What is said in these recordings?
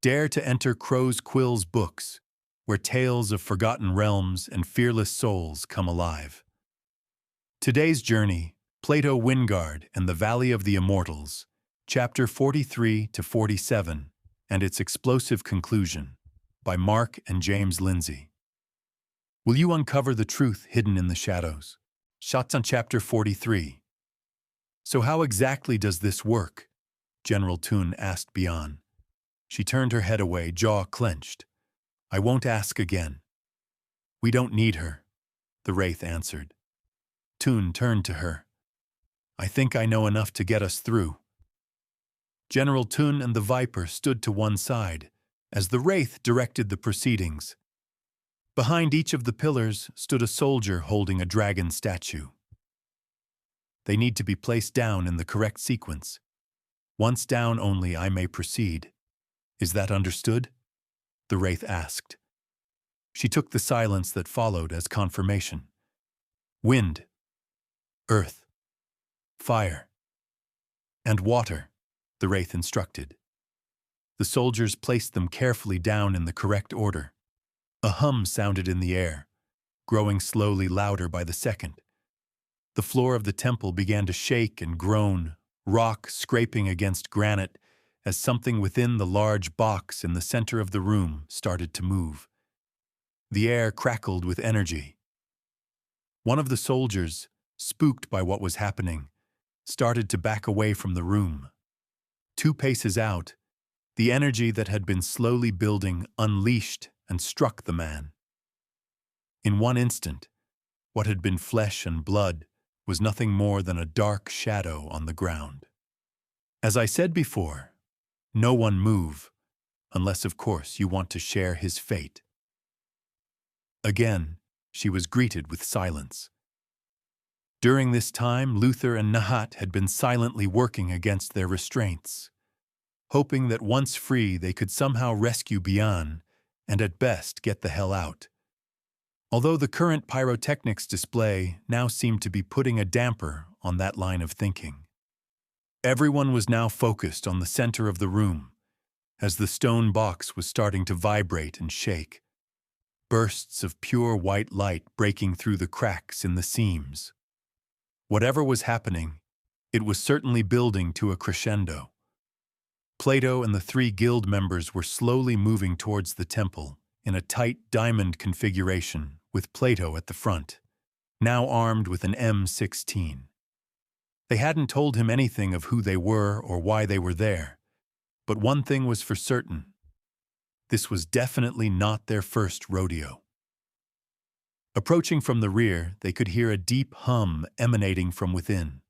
Dare to enter Crow's Quill's books, where tales of forgotten realms and fearless souls come alive. Today's journey, Plato Wyngard and the Valley of the Immortals, Chapter 43 to 47, and its explosive conclusion, by Mark and James Lindsay. Will you uncover the truth hidden in the shadows? Shots on Chapter 43. So how exactly does this work? General Toon asked Bian. She turned her head away, jaw clenched. I won't ask again. We don't need her, the Wraith answered. Toon turned to her. I think I know enough to get us through. General Toon and the Viper stood to one side, as the Wraith directed the proceedings. Behind each of the pillars stood a soldier holding a dragon statue. They need to be placed down in the correct sequence. Once down only I may proceed. Is that understood? The Wraith asked. She took the silence that followed as confirmation. Wind, earth, fire, and water, the Wraith instructed. The soldiers placed them carefully down in the correct order. A hum sounded in the air, growing slowly louder by the second. The floor of the temple began to shake and groan, rock scraping against granite, as something within the large box in the center of the room started to move. The air crackled with energy. One of the soldiers, spooked by what was happening, started to back away from the room. 2 paces out, the energy that had been slowly building unleashed and struck the man. In one instant, what had been flesh and blood was nothing more than a dark shadow on the ground. As I said before, no one move, unless of course you want to share his fate. Again, she was greeted with silence. During this time, Luther and Nahat had been silently working against their restraints, hoping that once free they could somehow rescue Bian and at best get the hell out. Although the current pyrotechnics display now seemed to be putting a damper on that line of thinking. Everyone was now focused on the center of the room, as the stone box was starting to vibrate and shake, bursts of pure white light breaking through the cracks in the seams. Whatever was happening, it was certainly building to a crescendo. Plato and the 3 guild members were slowly moving towards the temple in a tight diamond configuration with Plato at the front, now armed with an M16. They hadn't told him anything of who they were or why they were there, but one thing was for certain. This was definitely not their first rodeo. Approaching from the rear, they could hear a deep hum emanating from within.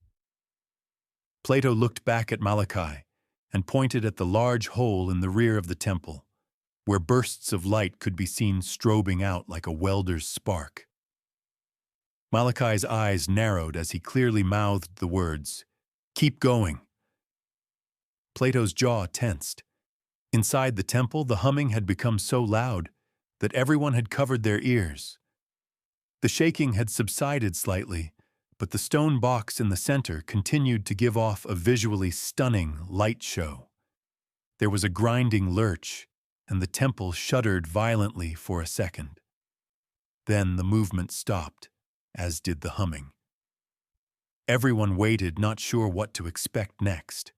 Plato looked back at Malachi and pointed at the large hole in the rear of the temple, where bursts of light could be seen strobing out like a welder's spark. Malachi's eyes narrowed as he clearly mouthed the words, "Keep going." Plato's jaw tensed. Inside the temple, the humming had become so loud that everyone had covered their ears. The shaking had subsided slightly, but the stone box in the center continued to give off a visually stunning light show. There was a grinding lurch, and the temple shuddered violently for a second. Then the movement stopped, as did the humming. Everyone waited, not sure what to expect next.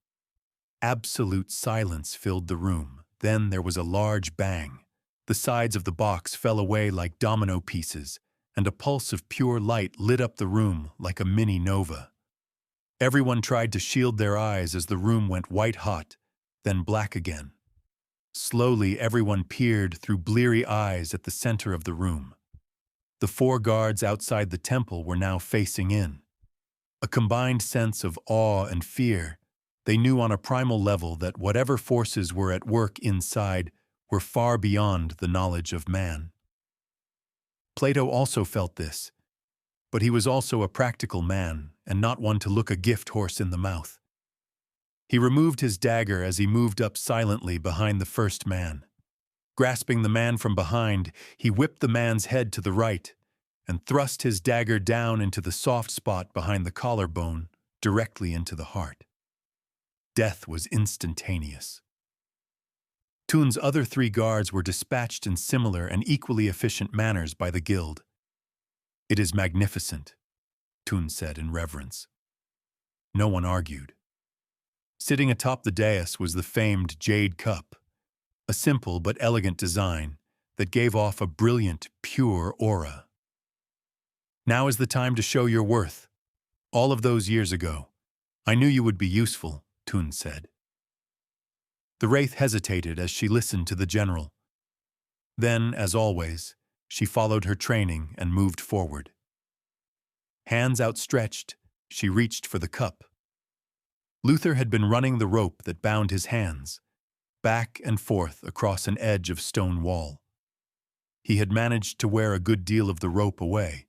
Absolute silence filled the room. Then there was a large bang. The sides of the box fell away like domino pieces, and a pulse of pure light lit up the room like a mini nova. Everyone tried to shield their eyes as the room went white-hot, then black again. Slowly, everyone peered through bleary eyes at the center of the room. The 4 guards outside the temple were now facing in. A combined sense of awe and fear. They knew on a primal level that whatever forces were at work inside were far beyond the knowledge of man. Plato also felt this, but he was also a practical man and not one to look a gift horse in the mouth. He removed his dagger as he moved up silently behind the first man. Grasping the man from behind, he whipped the man's head to the right and thrust his dagger down into the soft spot behind the collarbone, directly into the heart. Death was instantaneous. Toon's other three guards were dispatched in similar and equally efficient manners by the guild. "It is magnificent," Toon said in reverence. No one argued. Sitting atop the dais was the famed Jade Cup, a simple but elegant design that gave off a brilliant, pure aura. "Now is the time to show your worth. All of those years ago, I knew you would be useful," Toon said. The wraith hesitated as she listened to the general. Then, as always, she followed her training and moved forward. Hands outstretched, she reached for the cup. Luther had been running the rope that bound his hands, back and forth across an edge of stone wall. He had managed to wear a good deal of the rope away,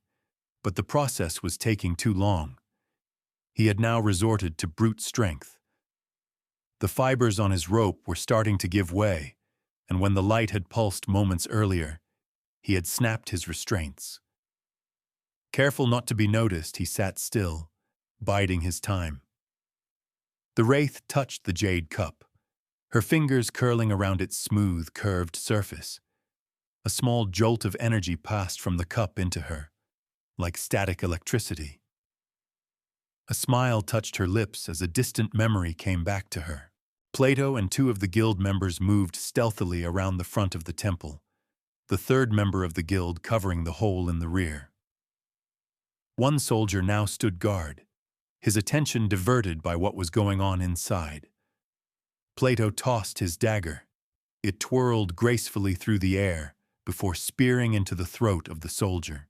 but the process was taking too long. He had now resorted to brute strength. The fibers on his rope were starting to give way, and when the light had pulsed moments earlier, he had snapped his restraints. Careful not to be noticed, he sat still, biding his time. The wraith touched the jade cup, her fingers curling around its smooth, curved surface. A small jolt of energy passed from the cup into her, like static electricity. A smile touched her lips as a distant memory came back to her. Plato and two of the guild members moved stealthily around the front of the temple, the third member of the guild covering the hole in the rear. One soldier now stood guard, his attention diverted by what was going on inside. Plato tossed his dagger. It twirled gracefully through the air before spearing into the throat of the soldier.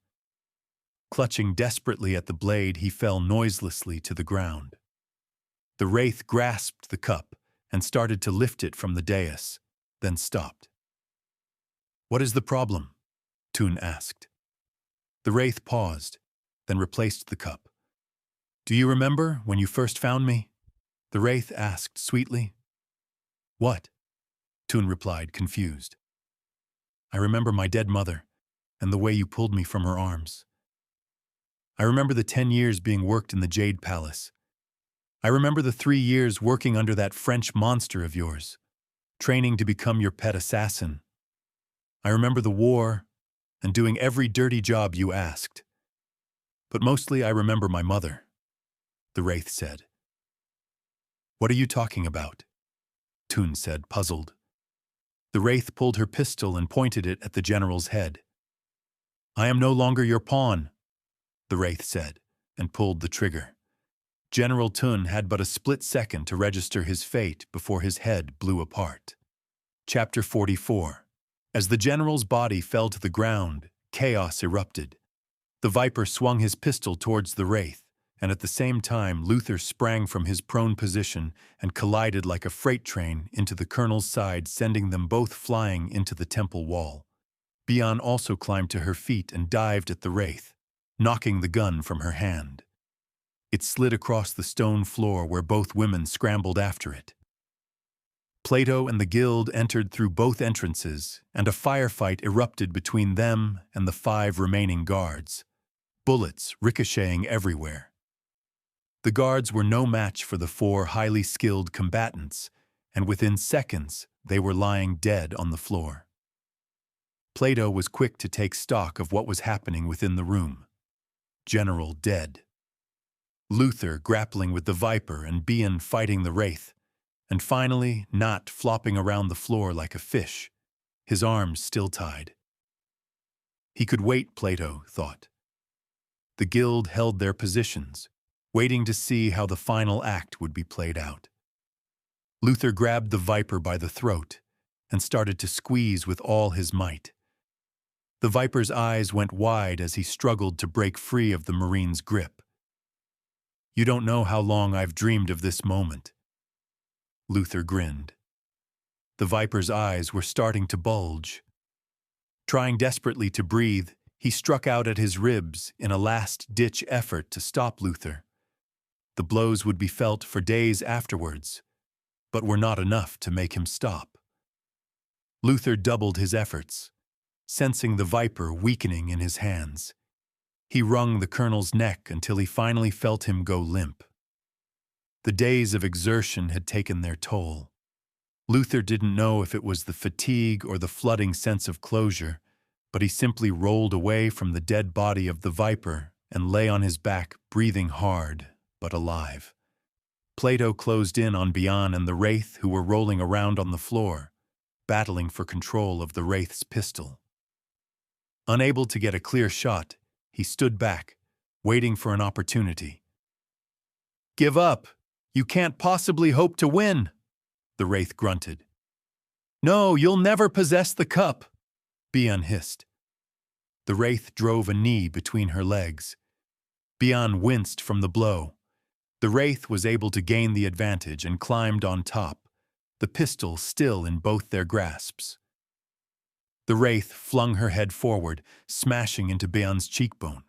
Clutching desperately at the blade, he fell noiselessly to the ground. The wraith grasped the cup and started to lift it from the dais, then stopped. "What is the problem?" Toon asked. The wraith paused, then replaced the cup. "Do you remember when you first found me?" the wraith asked sweetly. "What?" Toon replied, confused. "I remember my dead mother and the way you pulled me from her arms. I remember the 10 years being worked in the Jade Palace. I remember the 3 years working under that French monster of yours, training to become your pet assassin. I remember the war and doing every dirty job you asked. But mostly I remember my mother," the wraith said. "What are you talking about?" Toon said, puzzled. The wraith pulled her pistol and pointed it at the general's head. "I am no longer your pawn," the wraith said, and pulled the trigger. General Toon had but a split second to register his fate before his head blew apart. Chapter 44. As the general's body fell to the ground, chaos erupted. The Viper swung his pistol towards the wraith, and at the same time Luther sprang from his prone position and collided like a freight train into the colonel's side, sending them both flying into the temple wall. Bian also climbed to her feet and dived at the wraith, knocking the gun from her hand. It slid across the stone floor where both women scrambled after it. Plato and the guild entered through both entrances, and a firefight erupted between them and the 5 remaining guards, bullets ricocheting everywhere. The guards were no match for the 4 highly skilled combatants, and within seconds they were lying dead on the floor. Plato was quick to take stock of what was happening within the room. General dead. Luther grappling with the Viper and Bian fighting the wraith, and finally Nat flopping around the floor like a fish, his arms still tied. He could wait, Plato thought. The guild held their positions, waiting to see how the final act would be played out. Luther grabbed the Viper by the throat and started to squeeze with all his might. The Viper's eyes went wide as he struggled to break free of the Marine's grip. "You don't know how long I've dreamed of this moment." Luther grinned. The Viper's eyes were starting to bulge. Trying desperately to breathe, he struck out at his ribs in a last-ditch effort to stop Luther. The blows would be felt for days afterwards, but were not enough to make him stop. Luther doubled his efforts, sensing the Viper weakening in his hands. He wrung the colonel's neck until he finally felt him go limp. The days of exertion had taken their toll. Luther didn't know if it was the fatigue or the flooding sense of closure, but he simply rolled away from the dead body of the viper and lay on his back, breathing hard, but alive. Plato closed in on Bian and the Wraith, who were rolling around on the floor, battling for control of the Wraith's pistol. Unable to get a clear shot, he stood back, waiting for an opportunity. "Give up! You can't possibly hope to win!" the Wraith grunted. "No, you'll never possess the cup," Bian hissed. The Wraith drove a knee between her legs. Bian winced from the blow. The Wraith was able to gain the advantage and climbed on top, the pistol still in both their grasps. The Wraith flung her head forward, smashing into Bian's cheekbone.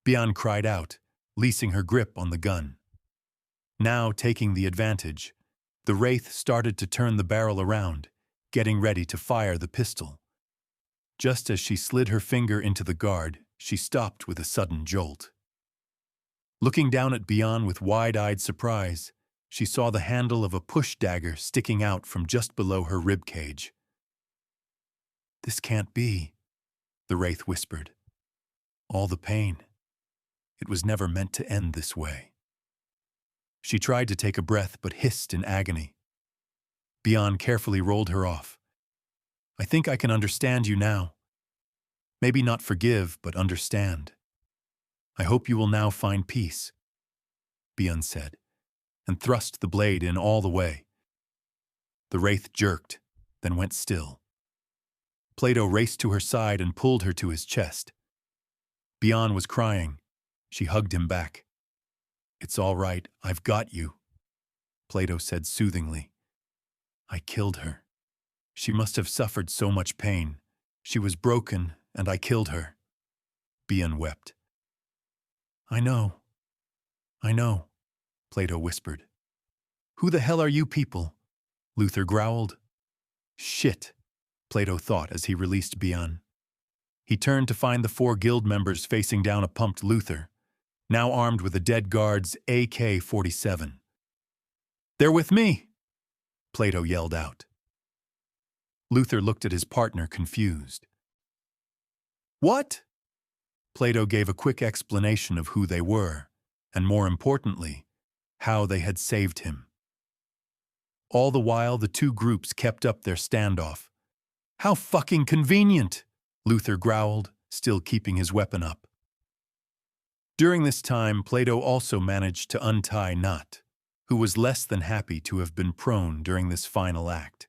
Bian cried out, leasing her grip on the gun. Now taking the advantage, the Wraith started to turn the barrel around, getting ready to fire the pistol. Just as she slid her finger into the guard, she stopped with a sudden jolt. Looking down at Bian with wide-eyed surprise, she saw the handle of a push dagger sticking out from just below her rib cage. "This can't be," the Wraith whispered. "All the pain. It was never meant to end this way." She tried to take a breath but hissed in agony. Bian carefully rolled her off. "I think I can understand you now. Maybe not forgive, but understand. I hope you will now find peace," Bian said, and thrust the blade in all the way. The Wraith jerked, then went still. Plato raced to her side and pulled her to his chest. Bian was crying. She hugged him back. "It's all right, I've got you," Plato said soothingly. "I killed her. She must have suffered so much pain. She was broken, and I killed her." Bian wept. I know," Plato whispered. "Who the hell are you people?" Luther growled. "Shit," Plato thought as he released Bian. He turned to find the 4 guild members facing down a pumped Luther, now armed with a dead guard's AK-47. "They're with me!" Plato yelled out. Luther looked at his partner, confused. "What?" Plato gave a quick explanation of who they were, and more importantly, how they had saved him. All the while, the 2 groups kept up their standoff. "How fucking convenient!" Luther growled, still keeping his weapon up. During this time, Plato also managed to untie Nat, who was less than happy to have been prone during this final act.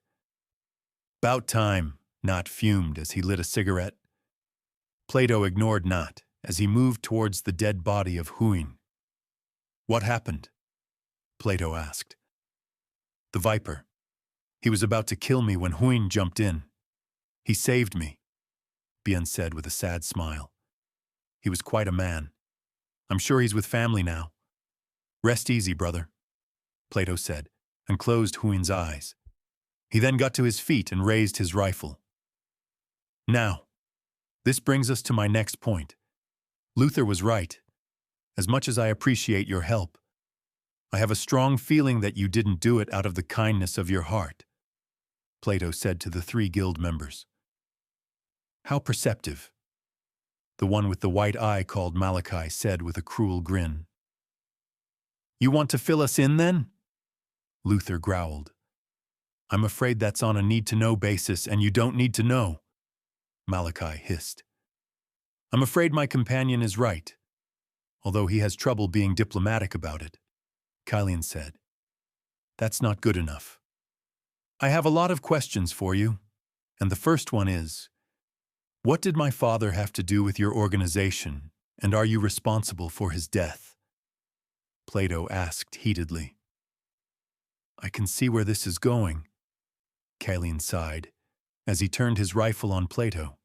"'Bout time," Nat fumed as he lit a cigarette. Plato ignored Nat as he moved towards the dead body of Huin. "What happened?" Plato asked. "The viper. He was about to kill me when Huin jumped in. He saved me," Bian said with a sad smile. "He was quite a man. I'm sure he's with family now." "Rest easy, brother," Plato said, and closed Huin's eyes. He then got to his feet and raised his rifle. "Now, this brings us to my next point. Luther was right. As much as I appreciate your help, I have a strong feeling that you didn't do it out of the kindness of your heart," Plato said to the 3 guild members. "How perceptive," the one with the white eye called Malachi said with a cruel grin. "You want to fill us in then?" Luther growled. "I'm afraid that's on a need-to-know basis, and you don't need to know," Malachi hissed. "I'm afraid my companion is right, although he has trouble being diplomatic about it," Kylian said. "That's not good enough. I have a lot of questions for you, and the first one is, what did my father have to do with your organization, and are you responsible for his death?" Plato asked heatedly. "I can see where this is going," Kylian sighed, as he turned his rifle on Plato.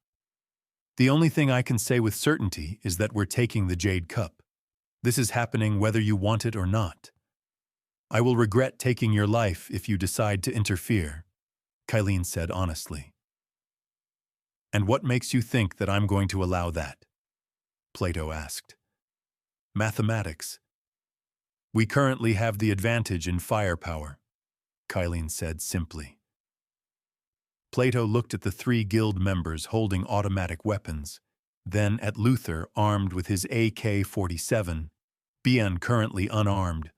"The only thing I can say with certainty is that we're taking the Jade Cup. This is happening whether you want it or not. I will regret taking your life if you decide to interfere," Kylian said honestly. "And what makes you think that I'm going to allow that?" Plato asked. "Mathematics. We currently have the advantage in firepower. Kylene said simply. Plato looked at the 3 guild members holding automatic weapons, then at Luther armed with his AK-47, Bian currently unarmed,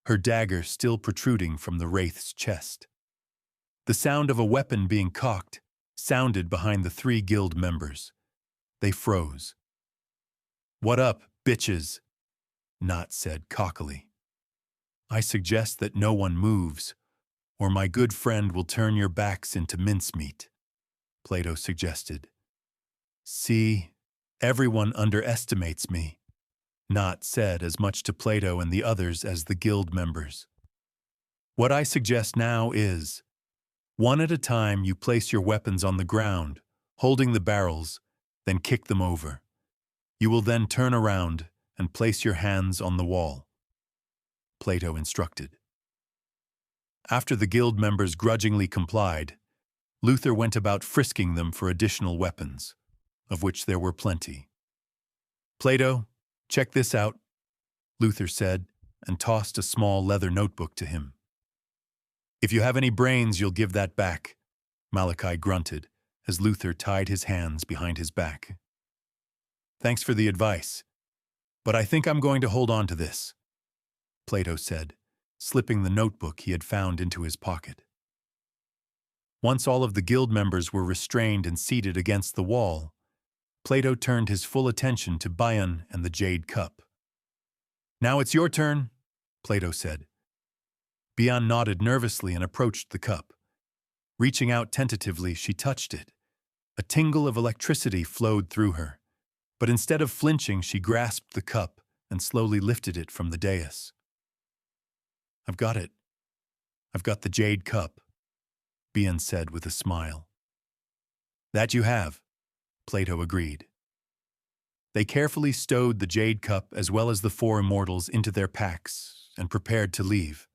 her dagger still protruding from the wraith's chest. The sound of a weapon being cocked sounded behind the 3 guild members. They froze. "What up, bitches?" Not said cockily. "I suggest that no one moves, or my good friend will turn your backs into mincemeat," Plato suggested. "See, everyone underestimates me," Not said as much to Plato and the others as the guild members. "What I suggest now is, one at a time you place your weapons on the ground, holding the barrels, then kick them over. You will then turn around and place your hands on the wall," Plato instructed. After the guild members grudgingly complied, Luther went about frisking them for additional weapons, of which there were plenty. "Plato, check this out," Luther said, and tossed a small leather notebook to him. "If you have any brains, you'll give that back," Malachi grunted, as Luther tied his hands behind his back. "Thanks for the advice, but I think I'm going to hold on to this," Plato said, slipping the notebook he had found into his pocket. Once all of the guild members were restrained and seated against the wall, Plato turned his full attention to Bian and the Jade Cup. "Now it's your turn," Plato said. Bian nodded nervously and approached the cup. Reaching out tentatively, she touched it. A tingle of electricity flowed through her, but instead of flinching, she grasped the cup and slowly lifted it from the dais. "I've got it. I've got the Jade Cup," Bian said with a smile. "That you have," Plato agreed. They carefully stowed the Jade Cup as well as the 4 immortals into their packs and prepared to leave.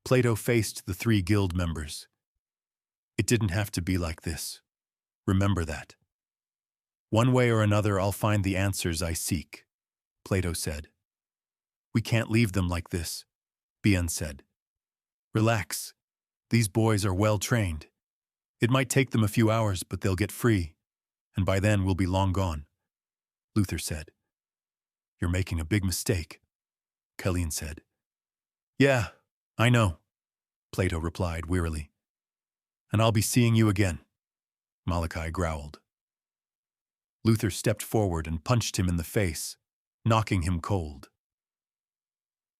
Plato faced the 3 guild members. "It didn't have to be like this. Remember that. One way or another, I'll find the answers I seek," Plato said. "We can't leave them like this," Bian said. "Relax. These boys are well trained. It might take them a few hours, but they'll get free, and by then we'll be long gone," Luther said. "You're making a big mistake," Kylene said. "Yeah, I know," Plato replied wearily. "And I'll be seeing you again," Malachi growled. Luther stepped forward and punched him in the face, knocking him cold.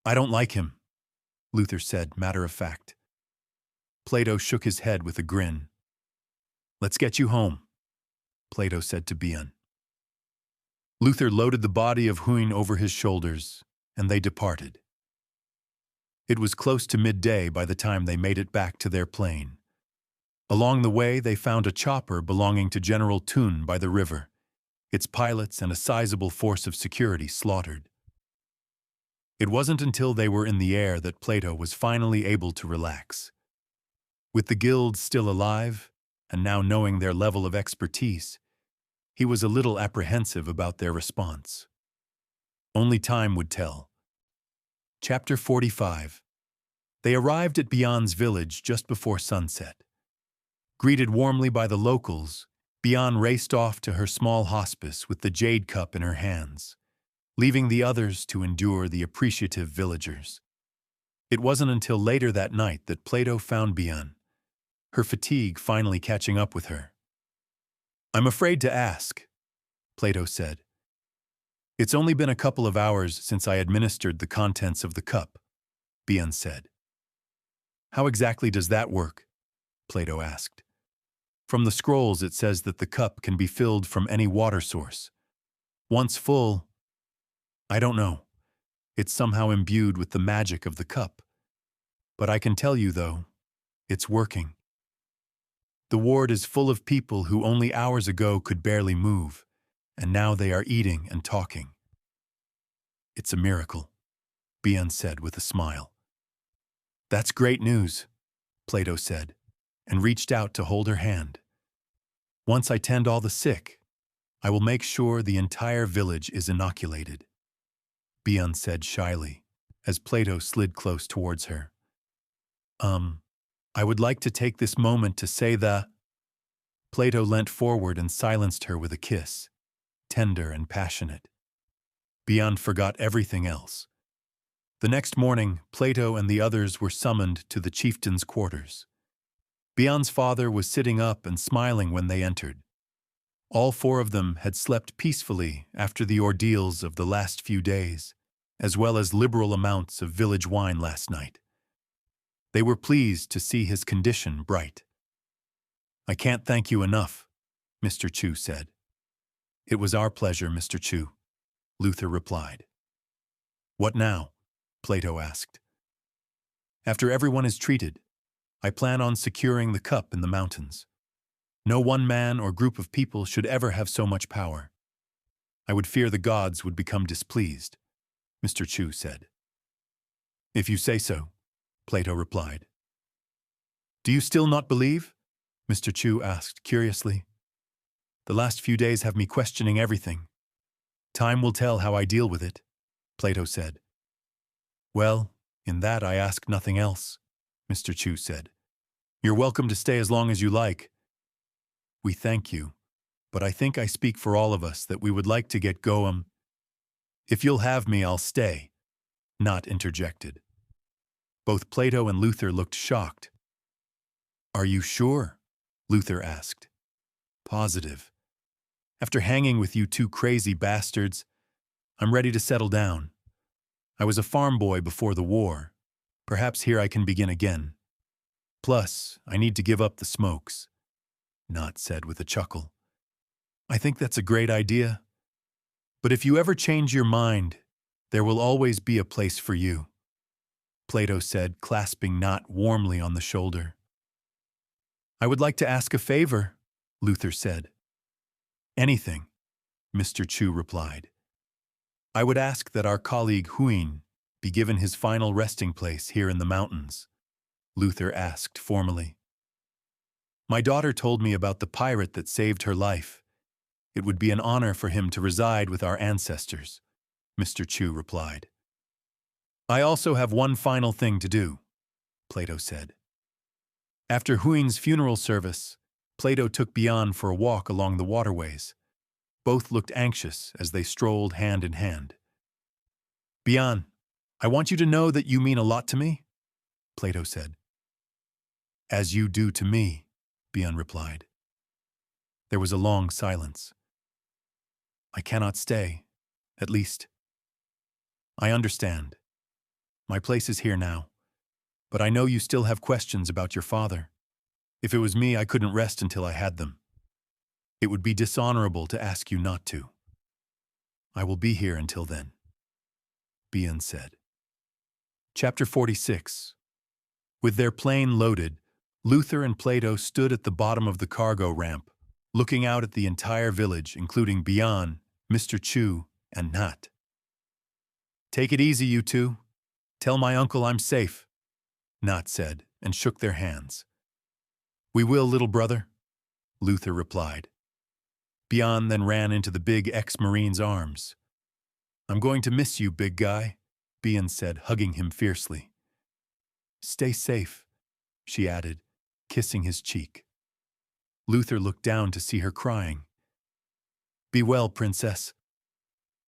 "I don't like him," Luther said, matter of fact. Plato shook his head with a grin. "Let's get you home," Plato said to Bian. Luther loaded the body of Huyn over his shoulders, and they departed. It was close to midday by the time they made it back to their plane. Along the way, they found a chopper belonging to General Thun by the river, its pilots and a sizable force of security slaughtered. It wasn't until they were in the air that Plato was finally able to relax. With the guild still alive, and now knowing their level of expertise, he was a little apprehensive about their response. Only time would tell. Chapter 45. They arrived at Bian's village just before sunset. Greeted warmly by the locals, Bian raced off to her small hospice with the Jade Cup in her hands, leaving the others to endure the appreciative villagers. It wasn't until later that night that Plato found Bian, her fatigue finally catching up with her. "I'm afraid to ask," Plato said. "It's only been a couple of hours since I administered the contents of the cup," Bian said. "How exactly does that work?" Plato asked. "From the scrolls it says that the cup can be filled from any water source. Once full, I don't know. It's somehow imbued with the magic of the cup. But I can tell you, though, it's working. The ward is full of people who only hours ago could barely move, and now they are eating and talking. It's a miracle," Bian said with a smile. "That's great news," Plato said, and reached out to hold her hand. "Once I tend all the sick, I will make sure the entire village is inoculated," Bian said shyly, as Plato slid close towards her. I would like to take this moment to say the— Plato leant forward and silenced her with a kiss, tender and passionate. Bian forgot everything else. The next morning, Plato and the others were summoned to the chieftain's quarters. Bian's father was sitting up and smiling when they entered. All four of them had slept peacefully after the ordeals of the last few days, as well as liberal amounts of village wine last night. They were pleased to see his condition bright. "I can't thank you enough," Mr. Chu said. "It was our pleasure, Mr. Chu," Luther replied. "What now?" Plato asked. "After everyone is treated, I plan on securing the cup in the mountains. No one man or group of people should ever have so much power. I would fear the gods would become displeased," Mr. Chu said. "If you say so," Plato replied. "Do you still not believe?" Mr. Chu asked curiously. "The last few days have me questioning everything. Time will tell how I deal with it," Plato said. "Well, in that I ask nothing else," Mr. Chu said. "You're welcome to stay as long as you like." "We thank you, but I think I speak for all of us that we would like to get going." "If you'll have me, I'll stay," Not interjected. Both Plato and Luther looked shocked. "Are you sure?" Luther asked. "Positive. After hanging with you two crazy bastards, I'm ready to settle down. I was a farm boy before the war. Perhaps here I can begin again. Plus, I need to give up the smokes," Not said with a chuckle. "I think that's a great idea. But if you ever change your mind, there will always be a place for you," Plato said, clasping Not warmly on the shoulder. "I would like to ask a favor," Luther said. "Anything," Mr. Chu replied. "I would ask that our colleague Huin be given his final resting place here in the mountains," Luther asked formally. "My daughter told me about the pirate that saved her life. It would be an honor for him to reside with our ancestors," Mr. Chu replied. "I also have one final thing to do," Plato said. After Huin's funeral service, Plato took Bian for a walk along the waterways. Both looked anxious as they strolled hand in hand. "Bian, I want you to know that you mean a lot to me," Plato said. "As you do to me," Bian replied. There was a long silence. "I cannot stay. At least, I understand. My place is here now. But I know you still have questions about your father. If it was me, I couldn't rest until I had them. It would be dishonorable to ask you not to. I will be here until then," Bian said. Chapter 46. With their plane loaded, Luther and Plato stood at the bottom of the cargo ramp, looking out at the entire village, including Bian, Mr. Chu, and Nat. "Take it easy, you two. Tell my uncle I'm safe," Nat said, and shook their hands. "We will, little brother," Luther replied. Bian then ran into the big ex-Marine's arms. "I'm going to miss you, big guy," Bian said, hugging him fiercely. "Stay safe," she added, kissing his cheek. Luther looked down to see her crying. "Be well, princess,"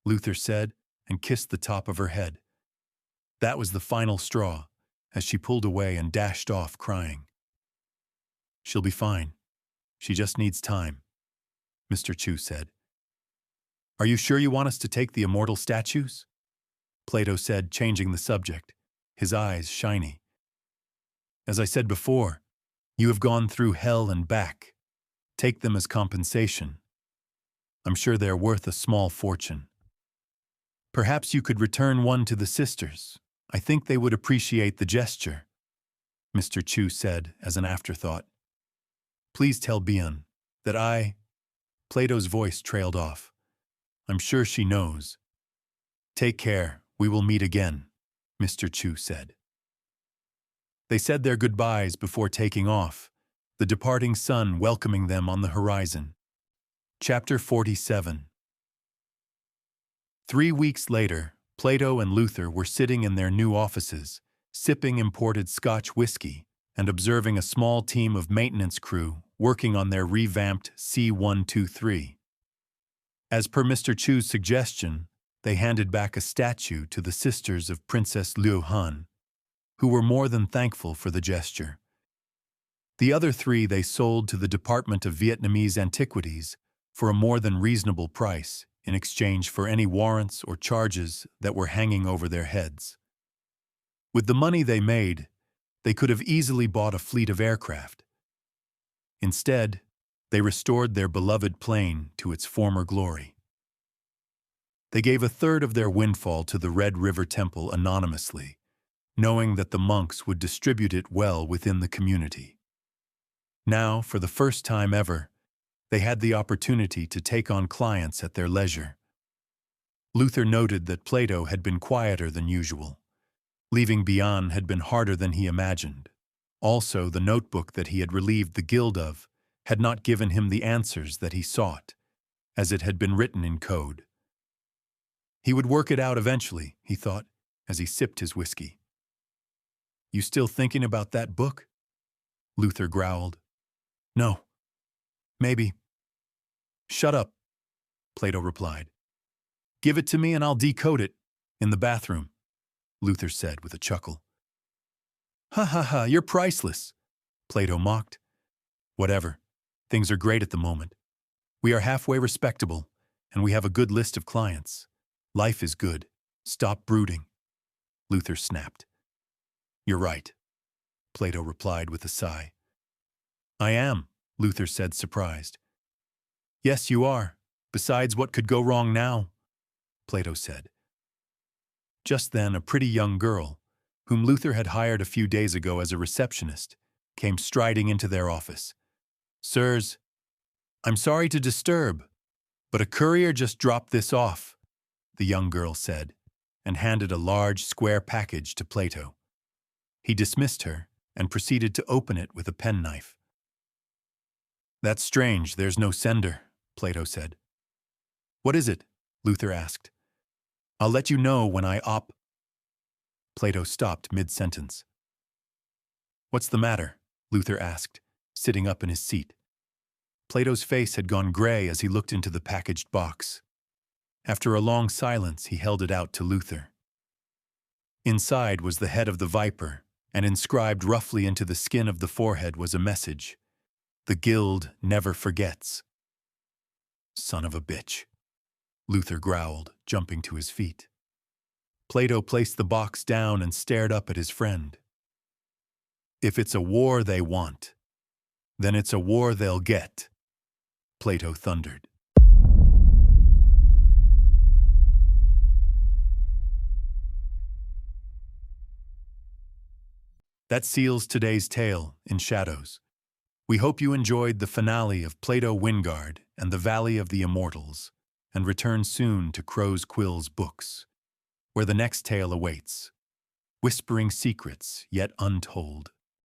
Luther said, and kissed the top of her head. That was the final straw, as she pulled away and dashed off crying. "She'll be fine. She just needs time," Mr. Chu said. "Are you sure you want us to take the immortal statues?" Plato said, changing the subject, his eyes shiny. "As I said before, you have gone through hell and back. Take them as compensation. I'm sure they're worth a small fortune. Perhaps you could return one to the sisters. I think they would appreciate the gesture," Mr. Chu said as an afterthought. "Please tell Bian that Plato's voice trailed off. "I'm sure she knows." "Take care, we will meet again," Mr. Chu said. They said their goodbyes before taking off, the departing sun welcoming them on the horizon. Chapter 47. 3 weeks later, Plato and Luther were sitting in their new offices, sipping imported Scotch whiskey and observing a small team of maintenance crew working on their revamped C-123. As per Mr. Chu's suggestion, they handed back a statue to the sisters of Princess Liu Han, who were more than thankful for the gesture. The other three they sold to the Department of Vietnamese Antiquities for a more than reasonable price in exchange for any warrants or charges that were hanging over their heads. With the money they made, they could have easily bought a fleet of aircraft. Instead, they restored their beloved plane to its former glory. They gave a third of their windfall to the Red River Temple anonymously, knowing that the monks would distribute it well within the community. Now, for the first time ever, they had the opportunity to take on clients at their leisure. Luther noted that Plato had been quieter than usual. Leaving Bian had been harder than he imagined. Also, the notebook that he had relieved the guild of had not given him the answers that he sought, as it had been written in code. He would work it out eventually, he thought, as he sipped his whiskey. "You still thinking about that book?" Luther growled. "No. Maybe." "Shut up," Plato replied. "Give it to me and I'll decode it, in the bathroom," Luther said with a chuckle. "Ha ha ha, you're priceless," Plato mocked. "Whatever. Things are great at the moment. We are halfway respectable, and we have a good list of clients. Life is good. Stop brooding," Luther snapped. "You're right," Plato replied with a sigh. "I am," Luther said, surprised. "Yes, you are. Besides, what could go wrong now?" Plato said. Just then, a pretty young girl, whom Luther had hired a few days ago as a receptionist, came striding into their office. "Sirs, I'm sorry to disturb, but a courier just dropped this off," the young girl said, and handed a large, square package to Plato. He dismissed her and proceeded to open it with a penknife. "That's strange, there's no sender," Plato said. "What is it?" Luther asked. "I'll let you know when I Plato stopped mid-sentence. "What's the matter?" Luther asked, sitting up in his seat. Plato's face had gone gray as he looked into the packaged box. After a long silence, he held it out to Luther. Inside was the head of the viper, and inscribed roughly into the skin of the forehead was a message: "The guild never forgets." "Son of a bitch," Luther growled, jumping to his feet. Plato placed the box down and stared up at his friend. "If it's a war they want, then it's a war they'll get," Plato thundered. That seals today's tale in shadows. We hope you enjoyed the finale of Plato Wyngard and the Valley of the Immortals, and return soon to Crow's Quill's books, where the next tale awaits, whispering secrets yet untold.